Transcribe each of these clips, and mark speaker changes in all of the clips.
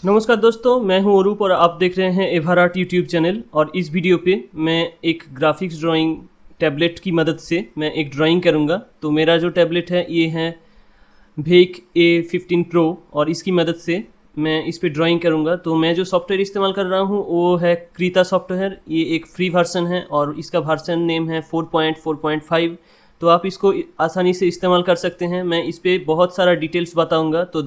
Speaker 1: नमस्कार दोस्तों, मैं हूं अरूप और आप देख रहे हैं एभार आर्ट यूट्यूब चैनल। और इस वीडियो पे मैं एक ग्राफिक्स ड्राइंग टैबलेट की मदद से मैं एक ड्राइंग करूंगा। तो मेरा जो टैबलेट है ये है भेक A15 Pro और इसकी मदद से मैं इस पे ड्राइंग करूंगा। तो मैं जो सॉफ्टवेयर इस्तेमाल कर रहा हूं वो है क्रीता सॉफ्टवेयर। ये एक फ्री वर्सन है और इसका वर्सन नेम है 4.4.5। तो आप इसको आसानी से इस्तेमाल कर सकते हैं। मैं इस पे बहुत सारा डिटेल्स बताऊंगा, तो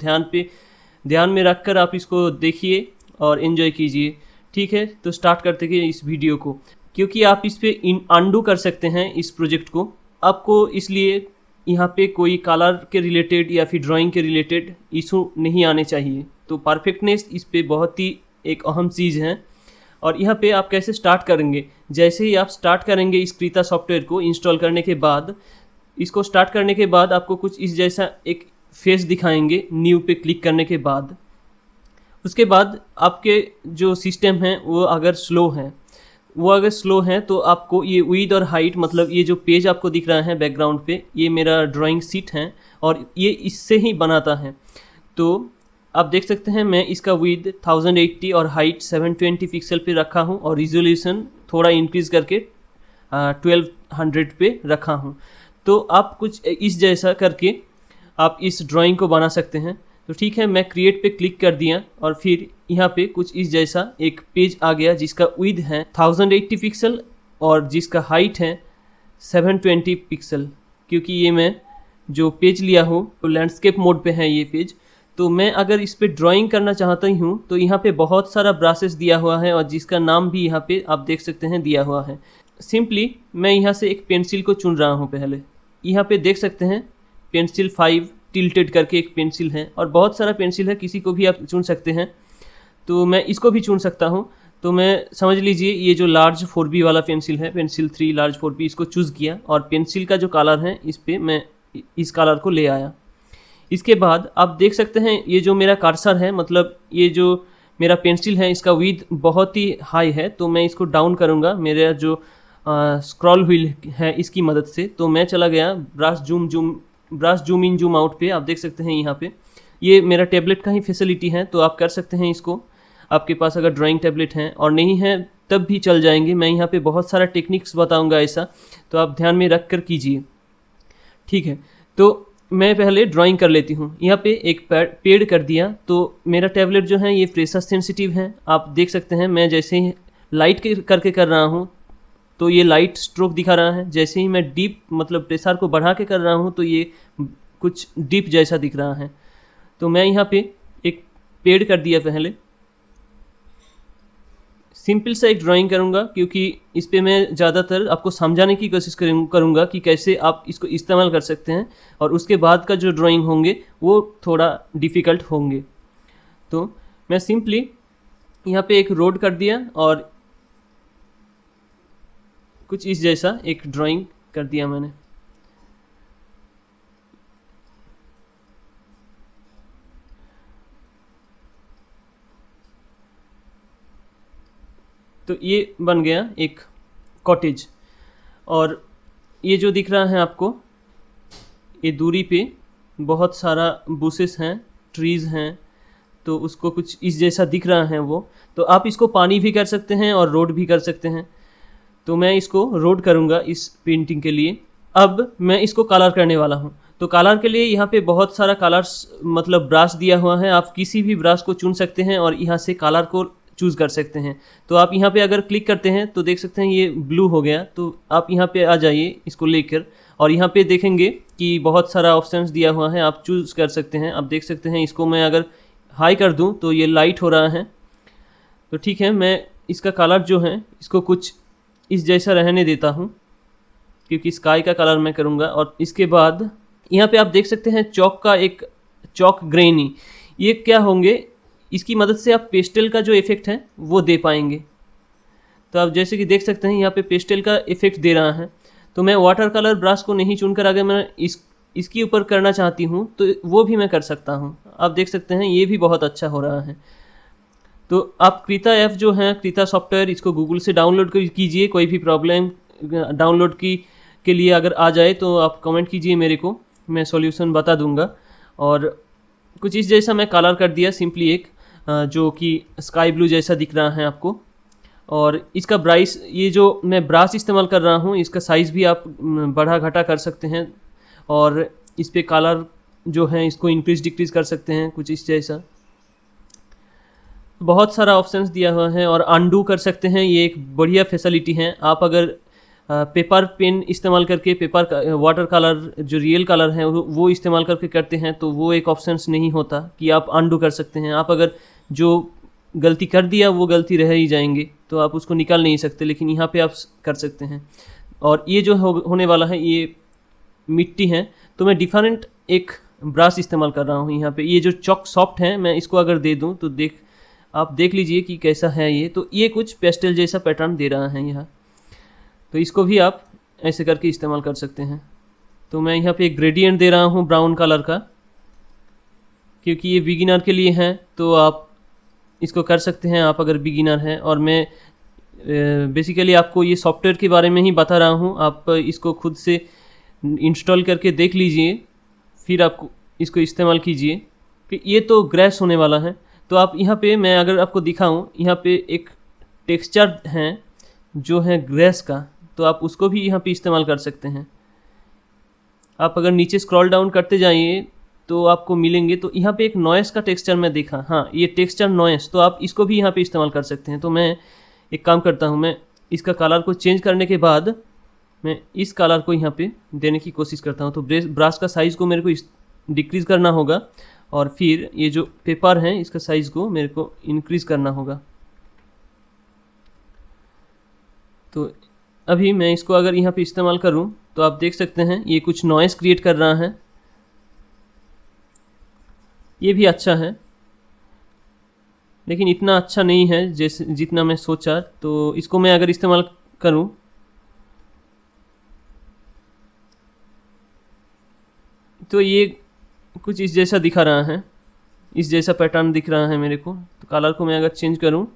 Speaker 1: ध्यान में रखकर आप इसको देखिए और एंजॉय कीजिए। ठीक है, तो स्टार्ट करते हैं इस वीडियो को। क्योंकि आप इस पे अनडू कर सकते हैं इस प्रोजेक्ट को, आपको इसलिए यहाँ पे कोई कलर के रिलेटेड या फिर ड्राइंग के रिलेटेड इशू नहीं आने चाहिए। तो परफेक्टनेस इस पे बहुत ही एक अहम चीज़ है। और यहाँ पे आप कैसे स्टार्ट करेंगे, जैसे ही आप स्टार्ट करेंगे इस क्रीता सॉफ्टवेयर को इंस्टॉल करने के बाद, इसको स्टार्ट करने के बाद आपको कुछ इस जैसा एक फेस दिखाएंगे न्यू पे क्लिक करने के बाद। उसके बाद आपके जो सिस्टम है वो अगर स्लो है तो आपको ये विड्थ और हाइट, मतलब ये जो पेज आपको दिख रहा है बैकग्राउंड पे, ये मेरा ड्राइंग शीट है और ये इससे ही बनाता है। तो आप देख सकते हैं मैं इसका विड्थ 1080 और हाइट 720 पिक्सल पे रखा हूँ और रिजोल्यूशन थोड़ा इंक्रीज़ करके 1200 पे रखा हूँ। तो आप कुछ इस जैसा करके आप इस ड्राइंग को बना सकते हैं। तो ठीक है, मैं क्रिएट पे क्लिक कर दिया और फिर यहाँ पे कुछ इस जैसा एक पेज आ गया जिसका विड्थ है 1080 पिक्सल और जिसका हाइट है 720 पिक्सल। क्योंकि ये मैं जो पेज लिया हूँ तो लैंडस्केप मोड पे है ये पेज। तो मैं अगर इस पे ड्राइंग करना चाहता हूँ तो यहाँ पे बहुत सारा ब्रशेस दिया हुआ है और जिसका नाम भी यहाँ पे आप देख सकते हैं दिया हुआ है। सिंपली मैं यहाँ से एक पेंसिल को चुन रहा हूँ। पहले यहाँ पे देख सकते हैं पेंसिल 5 टिल्टेड करके एक पेंसिल है और बहुत सारा पेंसिल है, किसी को भी आप चुन सकते हैं। तो मैं इसको भी चुन सकता हूँ। तो मैं समझ लीजिए ये जो लार्ज 4B वाला पेंसिल है, पेंसिल 3 लार्ज 4B, इसको चूज़ किया और पेंसिल का जो कलर है इस पर मैं इस कलर को ले आया। इसके बाद आप देख सकते हैं ये जो मेरा कर्सर है, मतलब ये जो मेरा पेंसिल है इसका विड्थ बहुत ही हाई है। तो मैं इसको डाउन करूँगा मेरा जो स्क्रॉल व्हील है इसकी मदद से। तो मैं चला गया brush zoom in zoom out पे। आप देख सकते हैं यहाँ पे ये मेरा टैबलेट का ही फैसिलिटी है, तो आप कर सकते हैं इसको। आपके पास अगर ड्राइंग टैबलेट है और नहीं है तब भी चल जाएंगे। मैं यहाँ पे बहुत सारा टेक्निक्स बताऊँगा ऐसा, तो आप ध्यान में रख कर कीजिए। ठीक है, तो मैं पहले ड्राइंग कर लेती हूँ। यहाँ पे एक पेड़ कर दिया। तो मेरा टैबलेट जो है ये प्रेशर सेंसिटिव है। आप देख सकते हैं मैं जैसे ही लाइट करके कर रहा हूँ तो ये लाइट स्ट्रोक दिखा रहा है। जैसे ही मैं डीप, मतलब प्रेशर को बढ़ा के कर रहा हूँ तो ये कुछ डीप जैसा दिख रहा है। तो मैं यहाँ पे एक पेड़ कर दिया। पहले सिंपल सा एक ड्राइंग करूँगा क्योंकि इस पे मैं ज़्यादातर आपको समझाने की कोशिश करूँगा कि कैसे आप इसको इस्तेमाल कर सकते हैं, और उसके बाद का जो ड्राइंग होंगे वो थोड़ा डिफ़िकल्ट होंगे। तो मैं सिंपली यहाँ पे एक रोड कर दिया और कुछ इस जैसा एक ड्राइंग कर दिया मैंने। तो ये बन गया एक कॉटेज। और ये जो दिख रहा है आपको, ये दूरी पे बहुत सारा बुशेस हैं, ट्रीज़ हैं, तो उसको कुछ इस जैसा दिख रहा है वो। तो आप इसको पानी भी कर सकते हैं और रोड भी कर सकते हैं। तो मैं इसको रोड करूँगा इस पेंटिंग के लिए। अब मैं इसको कलर करने वाला हूँ। तो कलर के लिए यहाँ पे बहुत सारा कलर्स, मतलब ब्रश दिया हुआ है। आप किसी भी ब्रश को चुन सकते हैं और यहाँ से कलर को चूज़ कर सकते हैं। तो आप यहाँ पे अगर क्लिक करते हैं तो देख सकते हैं ये ब्लू हो गया। तो आप यहाँ पे आ जाइए इसको लेकर, और यहाँ पे देखेंगे कि बहुत सारा ऑप्शंस दिया हुआ है, आप चूज़ कर सकते हैं। आप देख सकते हैं इसको मैं अगर हाई कर दूँ तो ये लाइट हो रहा है। तो ठीक है, मैं इसका कलर जो है इसको कुछ इस जैसा रहने देता हूँ क्योंकि स्काई का कलर मैं करूँगा। और इसके बाद यहाँ पे आप देख सकते हैं चॉक ग्रेनी, ये क्या होंगे, इसकी मदद से आप पेस्टल का जो इफ़ेक्ट है वो दे पाएंगे। तो आप जैसे कि देख सकते हैं यहाँ पे पेस्टल का इफ़ेक्ट दे रहा है। तो मैं वाटर कलर ब्रश को नहीं चुनकर अगर मैं इसके ऊपर करना चाहती हूँ तो वो भी मैं कर सकता हूँ। आप देख सकते हैं ये भी बहुत अच्छा हो रहा है। तो आप क्रीता ऐप जो है, क्रीता सॉफ्टवेयर, इसको गूगल से डाउनलोड कीजिए। कोई भी प्रॉब्लम डाउनलोड के लिए अगर आ जाए तो आप कमेंट कीजिए मेरे को, मैं सॉल्यूशन बता दूंगा। और कुछ इस जैसा मैं कलर कर दिया सिंपली एक। जो कि स्काई ब्लू जैसा दिख रहा है आपको। और इसका ब्राइस, ये जो मैं ब्रश इस्तेमाल कर रहा हूँ, इसका साइज़ भी आप बढ़ा घटा कर सकते हैं। और इस पे कलर जो है इसको इंक्रीज डिक्रीज कर सकते हैं, कुछ इस जैसा। बहुत सारा ऑप्शंस दिया हुआ है और अनडू कर सकते हैं, ये एक बढ़िया फैसिलिटी है। आप अगर पेपर पेन इस्तेमाल करके पेपर वाटर कलर जो रियल कलर है वो इस्तेमाल करके करते हैं तो वो एक ऑप्शंस नहीं होता कि आप अनडू कर सकते हैं। आप अगर जो गलती कर दिया वो गलती रह ही जाएंगे, तो आप उसको निकाल नहीं सकते, लेकिन यहाँ पे आप कर सकते हैं। और ये जो होने वाला है ये मिट्टी है, तो मैं डिफरेंट एक ब्रश इस्तेमाल कर रहा हूँ यहाँ पे। ये जो चॉक सॉफ्ट है, मैं इसको अगर दे दूँ तो आप देख लीजिए कि कैसा है ये। तो ये कुछ पेस्टल जैसा पैटर्न दे रहा है यहाँ, तो इसको भी आप ऐसे करके इस्तेमाल कर सकते हैं। तो मैं यहाँ पे एक ग्रेडियंट दे रहा हूँ ब्राउन कलर का, क्योंकि ये बिगिनर के लिए है, तो आप इसको कर सकते हैं आप अगर बिगिनर हैं। और मैं बेसिकली आपको ये सॉफ्टवेयर के बारे में ही बता रहा हूँ, आप इसको खुद से इंस्टॉल करके देख लीजिए, फिर आप इसको इस्तेमाल कीजिए। कि ये तो ग्रेस होने वाला है, तो आप यहाँ पे मैं अगर आपको दिखाऊं, यहाँ पे एक टेक्सचर है जो है ग्रेस का, तो आप उसको भी यहाँ पे इस्तेमाल कर सकते हैं। आप अगर नीचे स्क्रॉल डाउन करते जाइए तो आपको मिलेंगे, तो यहाँ पे एक नॉइस का टेक्सचर मैं देखा, हाँ ये टेक्सचर नॉइस, तो आप इसको भी यहाँ पे इस्तेमाल कर सकते हैं। तो मैं एक काम करता हूँ, मैं इसका कलर को चेंज करने के बाद मैं इस कलर को यहाँ पे देने की कोशिश करता हूँ। तो ब्रश का साइज़ को मेरे को डिक्रीज़ करना होगा, और फिर ये जो पेपर है इसका साइज़ को मेरे को इंक्रीज़ करना होगा। तो अभी मैं इसको अगर यहाँ पे इस्तेमाल करूँ तो आप देख सकते हैं ये कुछ नॉइस क्रिएट कर रहा है, ये भी अच्छा है, लेकिन इतना अच्छा नहीं है जैसे जितना मैं सोचा। तो इसको मैं अगर इस्तेमाल करूँ तो ये कुछ इस जैसा दिखा रहा है, इस जैसा पैटर्न दिख रहा है मेरे को। तो कलर को मैं अगर चेंज करूँ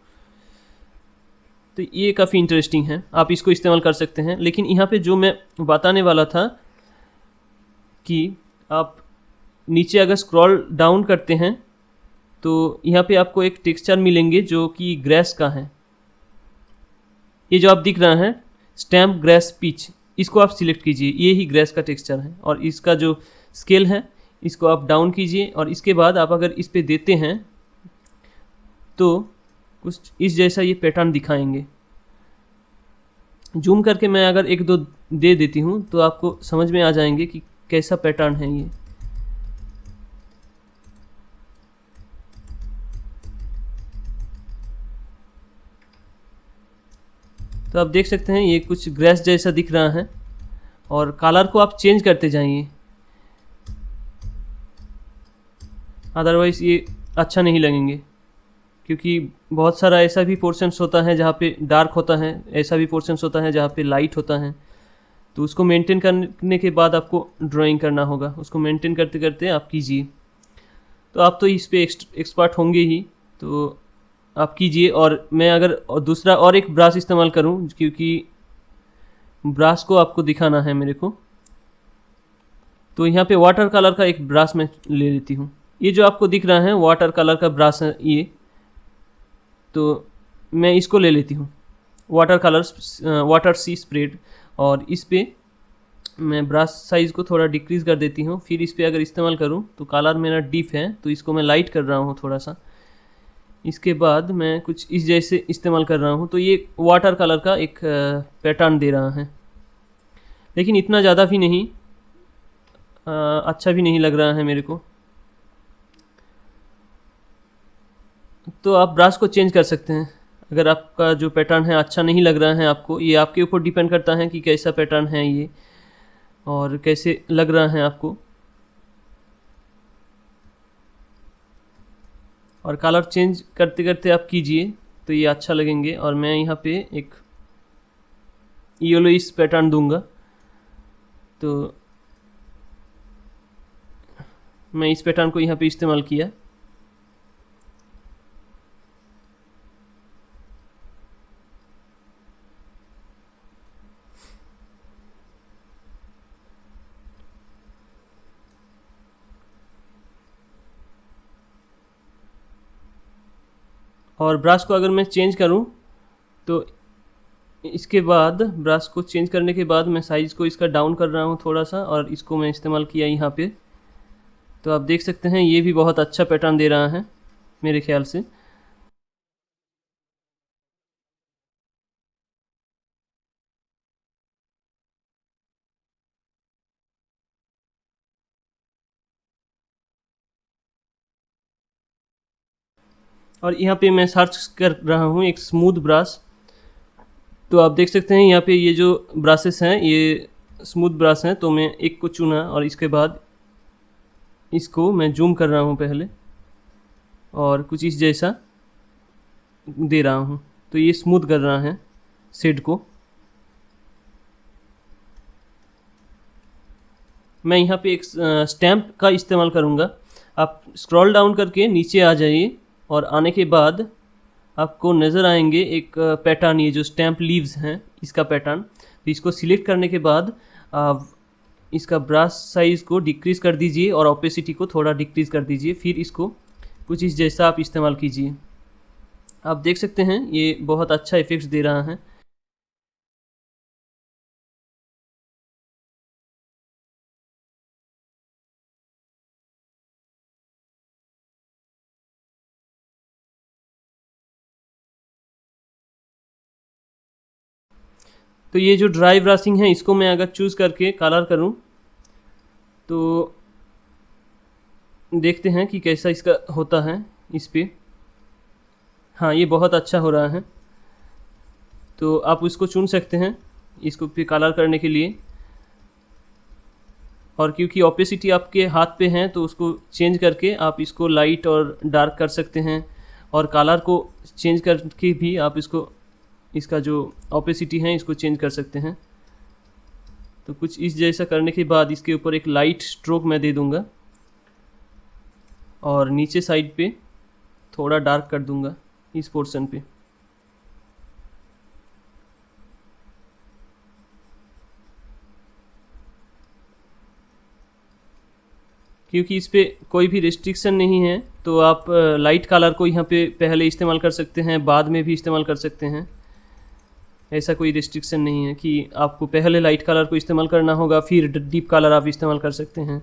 Speaker 1: तो ये काफ़ी इंटरेस्टिंग है, आप इसको इस्तेमाल कर सकते हैं। लेकिन यहाँ पे जो मैं बताने वाला था कि आप नीचे अगर स्क्रॉल डाउन करते हैं तो यहाँ पे आपको एक टेक्सचर मिलेंगे जो कि ग्रेस का है। ये जो आप दिख रहा है स्टैम्प ग्रेस पिच, इसको आप सिलेक्ट कीजिए, ये ही ग्रेस का टेक्सचर है। और इसका जो स्केल है इसको आप डाउन कीजिए, और इसके बाद आप अगर इस पे देते हैं तो कुछ इस जैसा ये पैटर्न दिखाएंगे। जूम करके मैं अगर एक दो दे देती हूँ तो आपको समझ में आ जाएंगे कि कैसा पैटर्न है ये। तो आप देख सकते हैं ये कुछ ग्रेस जैसा दिख रहा है, और कलर को आप चेंज करते जाइए, अदरवाइज़ ये अच्छा नहीं लगेंगे। क्योंकि बहुत सारा ऐसा भी पोर्शंस होता है जहाँ पे डार्क होता है, ऐसा भी पोर्शंस होता है जहाँ पे लाइट होता है। तो उसको मेंटेन करने के बाद आपको ड्राइंग करना होगा, उसको मेंटेन करते करते आप कीजिए। तो आप तो इस पे एक्सपर्ट होंगे ही, तो आप कीजिए। और मैं अगर दूसरा और एक ब्रश इस्तेमाल करूं, क्योंकि ब्रश को आपको दिखाना है मेरे को, तो यहाँ पे वाटर कलर का एक ब्रश मैं ले लेती हूँ। ये जो आपको दिख रहा है वाटर कलर का ब्रश है ये, तो मैं इसको ले लेती हूँ, वाटर सी स्प्रेड। और इस पे मैं ब्रश साइज़ को थोड़ा डिक्रीज़ कर देती हूँ। फिर इस पे अगर इस्तेमाल करूँ तो कलर मेरा डीप है, तो इसको मैं लाइट कर रहा हूँ थोड़ा सा। इसके बाद मैं कुछ इस जैसे इस्तेमाल कर रहा हूँ, तो ये वाटर कलर का एक पैटर्न दे रहा है, लेकिन इतना ज़्यादा भी नहीं, अच्छा भी नहीं लग रहा है मेरे को। तो आप ब्रश को चेंज कर सकते हैं अगर आपका जो पैटर्न है अच्छा नहीं लग रहा है आपको। ये आपके ऊपर डिपेंड करता है कि कैसा पैटर्न है ये और कैसे लग रहा है आपको। और कलर चेंज करते करते आप कीजिए तो ये अच्छा लगेंगे। और मैं यहाँ पे एक येलोइश पैटर्न दूंगा, तो मैं इस पैटर्न को यहाँ पे इस्तेमाल किया। और ब्रश को अगर मैं चेंज करूं तो इसके बाद ब्रश को चेंज करने के बाद मैं साइज़ को इसका डाउन कर रहा हूँ थोड़ा सा, और इसको मैं इस्तेमाल किया यहाँ पे। तो आप देख सकते हैं ये भी बहुत अच्छा पैटर्न दे रहा है मेरे ख्याल से। और यहाँ पे मैं सर्च कर रहा हूँ एक स्मूथ ब्रश। तो आप देख सकते हैं यहाँ पे ये जो ब्रशेस हैं ये स्मूथ ब्रश हैं, तो मैं एक को चुना और इसके बाद इसको मैं जूम कर रहा हूँ पहले, और कुछ इस जैसा दे रहा हूँ। तो ये स्मूथ कर रहा है शेड को। मैं यहाँ पे एक स्टैम्प का इस्तेमाल करूँगा। आप स्क्रॉल डाउन करके नीचे आ जाइए, और आने के बाद आपको नज़र आएंगे एक पैटर्न, ये जो स्टैम्प लीव्स हैं इसका पैटर्न। तो इसको सिलेक्ट करने के बाद आप इसका ब्रश साइज़ को डिक्रीज़ कर दीजिए और ओपेसिटी को थोड़ा डिक्रीज़ कर दीजिए। फिर इसको कुछ इस जैसा आप इस्तेमाल कीजिए। आप देख सकते हैं ये बहुत अच्छा इफेक्ट्स दे रहा है। तो ये जो ड्राई ब्रशिंग है इसको मैं अगर चूज़ करके कलर करूं तो देखते हैं कि कैसा इसका होता है इस पे। हाँ, ये बहुत अच्छा हो रहा है। तो आप उसको चुन सकते हैं इसको पे कलर करने के लिए, और क्योंकि ओपेसिटी आपके हाथ पे है तो उसको चेंज करके आप इसको लाइट और डार्क कर सकते हैं, और कलर को चेंज करके भी आप इसको इसका जो ओपेसिटी है इसको चेंज कर सकते हैं। तो कुछ इस जैसा करने के बाद इसके ऊपर एक लाइट स्ट्रोक मैं दे दूंगा, और नीचे साइड पे थोड़ा डार्क कर दूंगा इस पोर्शन पे। क्योंकि इस पे कोई भी रिस्ट्रिक्शन नहीं है तो आप लाइट कलर को यहाँ पे पहले इस्तेमाल कर सकते हैं, बाद में भी इस्तेमाल कर सकते हैं। ऐसा कोई रिस्ट्रिक्शन नहीं है कि आपको पहले लाइट कलर को इस्तेमाल करना होगा फिर डीप कलर आप इस्तेमाल कर सकते हैं।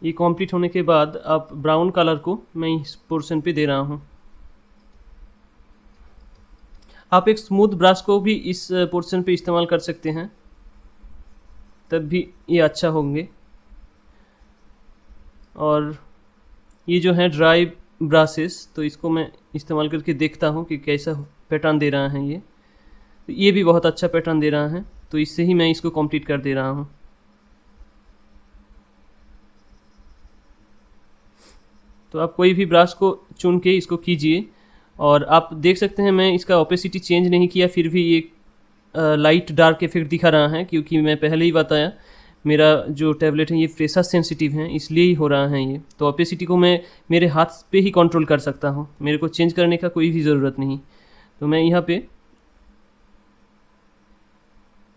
Speaker 1: ये कंप्लीट होने के बाद आप ब्राउन कलर को मैं इस पोर्शन पे दे रहा हूँ। आप एक स्मूथ ब्रश को भी इस पोर्शन पे इस्तेमाल कर सकते हैं, तब भी ये अच्छा होंगे। और ये जो है ड्राई ब्रशेस, तो इसको मैं इस्तेमाल करके देखता हूँ कि कैसा पैटर्न दे रहा है ये। तो ये भी बहुत अच्छा पैटर्न दे रहा है, तो इससे ही मैं इसको कंप्लीट कर दे रहा हूँ। तो आप कोई भी ब्रश को चुन के इसको कीजिए, और आप देख सकते हैं मैं इसका ओपेसिटी चेंज नहीं किया फिर भी ये लाइट डार्क इफेक्ट दिखा रहा है, क्योंकि मैं पहले ही बताया मेरा जो टैबलेट है ये प्रेशर सेंसिटिव है, इसलिए ही हो रहा है ये। तो ओपेसिटी को मैं मेरे हाथ पे ही कंट्रोल कर सकता हूँ, मेरे को चेंज करने का कोई भी ज़रूरत नहीं। तो मैं यहाँ पे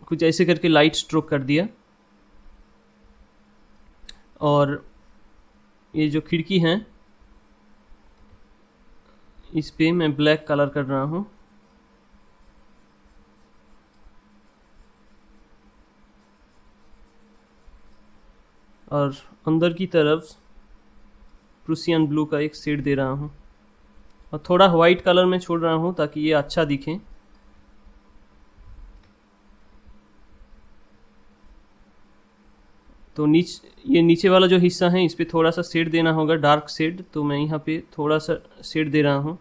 Speaker 1: कुछ ऐसे करके लाइट स्ट्रोक कर दिया, और ये जो खिड़की हैं इस पे मैं ब्लैक कलर कर रहा हूँ। और अंदर की तरफ प्रूसियन ब्लू का एक शेड दे रहा हूँ, और थोड़ा वाइट कलर में छोड़ रहा हूँ ताकि ये अच्छा दिखे। तो ये नीचे वाला जो हिस्सा है इस पे थोड़ा सा शेड देना होगा, डार्क शेड। तो मैं यहाँ पे थोड़ा सा शेड दे रहा हूँ,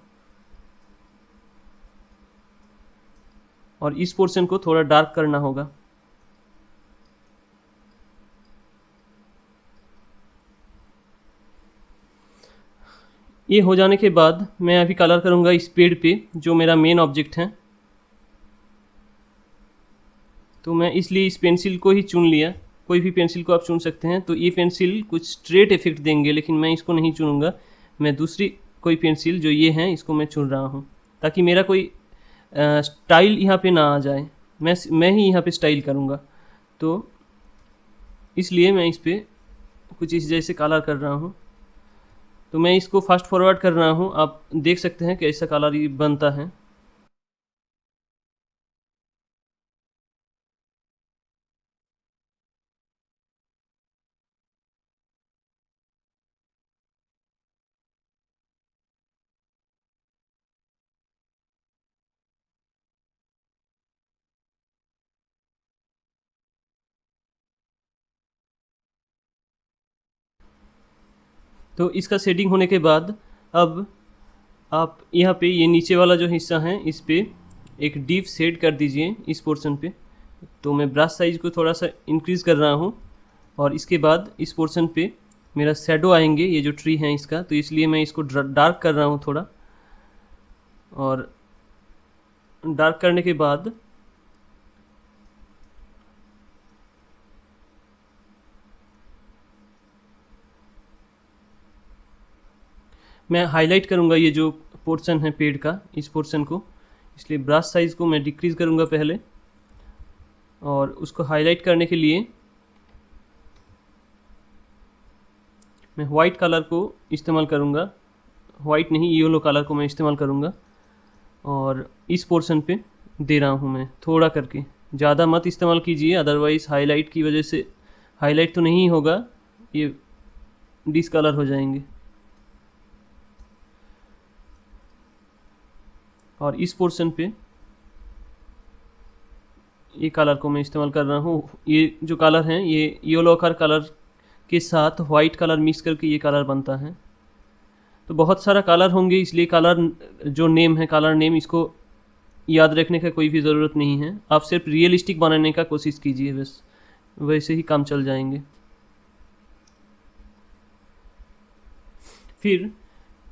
Speaker 1: और इस पोर्शन को थोड़ा डार्क करना होगा। ये हो जाने के बाद मैं अभी कलर करूँगा इस पेड़ पे जो मेरा मेन ऑब्जेक्ट है। तो मैं इसलिए इस पेंसिल को ही चुन लिया, कोई भी पेंसिल को आप चुन सकते हैं। तो ये पेंसिल कुछ स्ट्रेट इफेक्ट देंगे, लेकिन मैं इसको नहीं चुनूँगा। मैं दूसरी कोई पेंसिल जो ये है इसको मैं चुन रहा हूँ, ताकि मेरा कोई स्टाइल यहाँ पे ना आ जाए। मैं ही यहाँ पे स्टाइल करूँगा, तो इसलिए मैं इस पर कुछ इस जैसे कलर कर रहा हूँ। तो मैं इसको फास्ट फॉरवर्ड कर रहा हूँ, आप देख सकते हैं कैसा कलर ये बनता है। तो इसका शेडिंग होने के बाद अब आप यहाँ पे ये नीचे वाला जो हिस्सा है इस पे एक डीप शेड कर दीजिए इस पोर्शन पे। तो मैं ब्रश साइज को थोड़ा सा इंक्रीज़ कर रहा हूँ और इसके बाद इस पोर्शन पे मेरा शैडो आएंगे, ये जो ट्री है इसका, तो इसलिए मैं इसको डार्क कर रहा हूँ थोड़ा। और डार्क करने के बाद मैं हाईलाइट करूँगा ये जो पोर्शन है पेड़ का, इस पोर्शन को, इसलिए ब्रश साइज़ को मैं डिक्रीज़ करूँगा पहले। और उसको हाईलाइट करने के लिए मैं वाइट कलर को इस्तेमाल करूँगा, वाइट नहीं येलो कलर को मैं इस्तेमाल करूँगा। और इस पोर्शन पे दे रहा हूँ मैं थोड़ा करके, ज़्यादा मत इस्तेमाल कीजिए, अदरवाइज़ हाईलाइट की वजह से हाईलाइट तो नहीं होगा, ये डिसकलर हो जाएंगे। और इस पोर्शन पे ये कलर को मैं इस्तेमाल कर रहा हूँ। ये जो कलर हैं ये येलो कलर के साथ वाइट कलर मिक्स करके ये कलर बनता है। तो बहुत सारा कलर होंगे, इसलिए कलर जो नेम है, कलर नेम, इसको याद रखने का कोई भी ज़रूरत नहीं है। आप सिर्फ रियलिस्टिक बनाने का कोशिश कीजिए, बस वैसे ही काम चल जाएंगे। फिर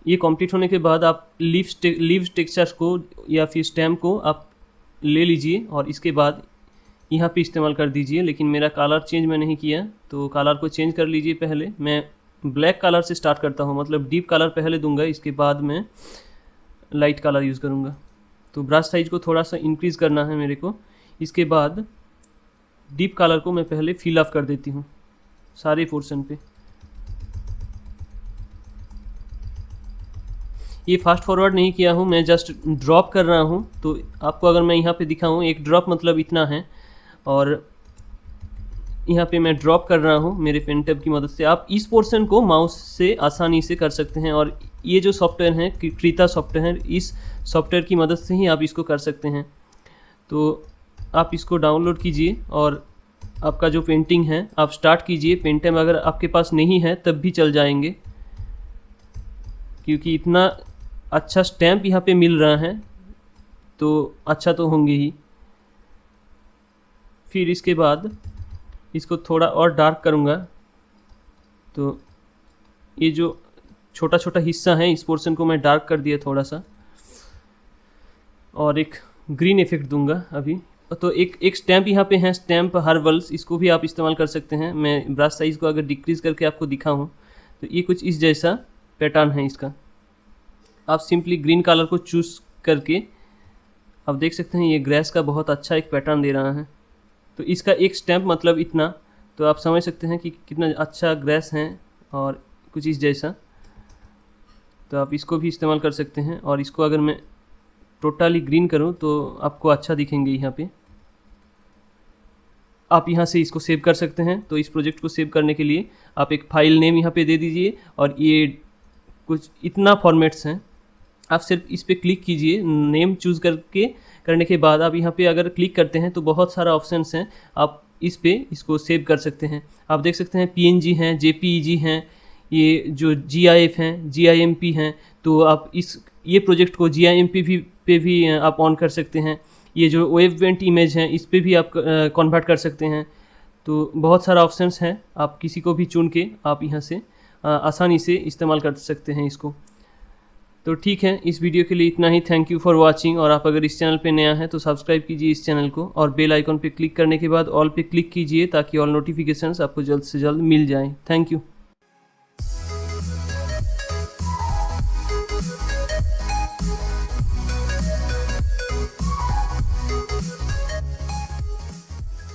Speaker 1: ये कंप्लीट होने के बाद आप लीव्स टेक्सचर को या फिर स्टेम को आप ले लीजिए और इसके बाद यहाँ पे इस्तेमाल कर दीजिए। लेकिन मेरा कलर चेंज मैं नहीं किया, तो कलर को चेंज कर लीजिए। पहले मैं ब्लैक कलर से स्टार्ट करता हूँ, मतलब डीप कलर पहले दूंगा, इसके बाद मैं लाइट कलर यूज़ करूँगा। तो ब्रश साइज को थोड़ा सा इंक्रीज़ करना है मेरे को। इसके बाद डीप कलर को मैं पहले फिल अप कर देती हूँ सारे पोर्शन पे। ये फास्ट फॉरवर्ड नहीं किया हूँ, मैं जस्ट ड्रॉप कर रहा हूँ। तो आपको अगर मैं यहाँ पे दिखाऊँ, एक ड्रॉप मतलब इतना है, और यहाँ पे मैं ड्रॉप कर रहा हूँ मेरे पेन टैब की मदद से। आप इस पोर्शन को माउस से आसानी से कर सकते हैं, और ये जो सॉफ्टवेयर है क्रीता सॉफ्टवेयर, इस सॉफ्टवेयर की मदद से ही आप इसको कर सकते हैं। तो आप इसको डाउनलोड कीजिए और आपका जो पेंटिंग है आप स्टार्ट कीजिए। पेन टैब अगर आपके पास नहीं है तब भी चल जाएंगे, क्योंकि इतना अच्छा स्टैम्प यहाँ पे मिल रहा है तो अच्छा तो होंगे ही। फिर इसके बाद इसको थोड़ा और डार्क करूँगा। तो ये जो छोटा छोटा हिस्सा है इस पोर्शन को मैं डार्क कर दिया थोड़ा सा, और एक ग्रीन इफेक्ट दूंगा अभी। तो एक स्टैम्प यहाँ पे है, स्टैम्प हर्बल्स, इसको भी आप इस्तेमाल कर सकते हैं। मैं ब्रश साइज़ को अगर डिक्रीज़ करके आपको दिखाऊँ तो ये कुछ इस जैसा पैटर्न है इसका। आप सिंपली ग्रीन कलर को चूज़ करके आप देख सकते हैं ये ग्रेस का बहुत अच्छा एक पैटर्न दे रहा है। तो इसका एक स्टैम्प मतलब इतना, तो आप समझ सकते हैं कि कितना अच्छा ग्रेस है और कुछ इस जैसा। तो आप इसको भी इस्तेमाल कर सकते हैं। और इसको अगर मैं टोटली ग्रीन करूं तो आपको अच्छा दिखेंगे यहाँ पे। आप यहाँ से इसको सेव कर सकते हैं। तो इस प्रोजेक्ट को सेव करने के लिए आप एक फाइल नेम यहाँ पे दे दीजिए, और ये कुछ इतना फॉर्मेट्स हैं। आप सिर्फ इस पर क्लिक कीजिए, नेम चूज़ करने के बाद आप यहाँ पे अगर क्लिक करते हैं तो बहुत सारा ऑप्शंस हैं, आप इस पे इसको सेव कर सकते हैं। आप देख सकते हैं PNG हैं, JPEG हैं, ये जो GIF हैं, GIMP हैं। तो आप ये प्रोजेक्ट को GIMP पे भी आप ऑन कर सकते हैं। ये जो वेववेंट इमेज हैं इस पे भी आप कन्वर्ट कर सकते हैं। तो बहुत सारा ऑप्शंस हैं, आप किसी को भी चुन के आप यहाँ से आसानी से इस्तेमाल कर सकते हैं इसको। तो ठीक है, इस वीडियो के लिए इतना ही। Thank you for watching. और आप अगर इस चैनल पे नया है तो सब्सक्राइब कीजिए इस चैनल को, और बेल आइकन पे क्लिक करने के बाद ऑल पे क्लिक कीजिए ताकि ऑल नोटिफिकेशंस आपको जल्द से जल्द मिल जाएं। Thank you.